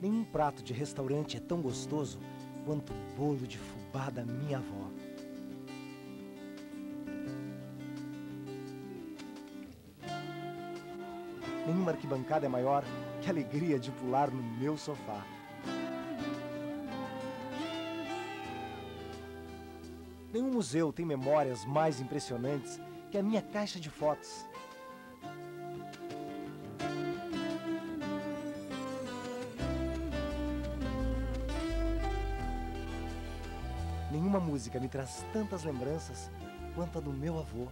Nenhum prato de restaurante é tão gostoso quanto o bolo de fubá da minha avó. Nenhuma arquibancada é maior que a alegria de pular no meu sofá. Nenhum museu tem memórias mais impressionantes que a minha caixa de fotos. Nenhuma música me traz tantas lembranças quanto a do meu avô.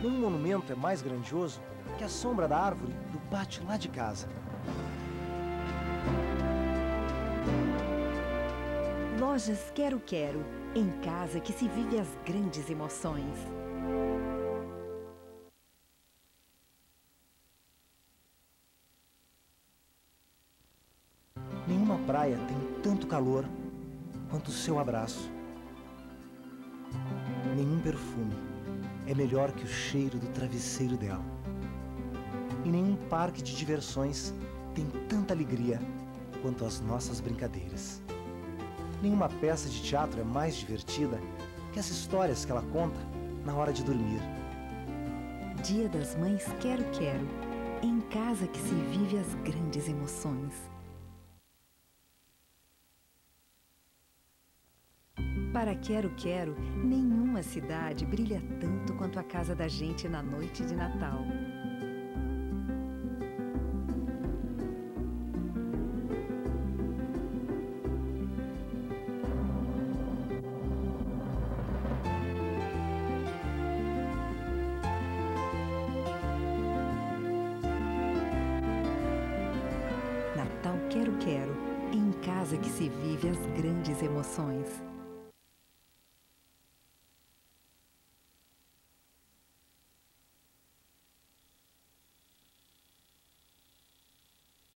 Nenhum monumento é mais grandioso que a sombra da árvore do pátio lá de casa. Lojas Quero Quero, em casa que se vive as grandes emoções. Nenhuma praia tem tanto calor quanto o seu abraço. Nenhum perfume é melhor que o cheiro do travesseiro dela. E nenhum parque de diversões tem tanta alegria quanto as nossas brincadeiras. Nenhuma peça de teatro é mais divertida que as histórias que ela conta na hora de dormir. Dia das Mães Quero Quero, em casa que se vive as grandes emoções. Para Quero Quero, nenhuma cidade brilha tanto quanto a casa da gente na noite de Natal. Natal Quero Quero, em casa que se vive as grandes emoções.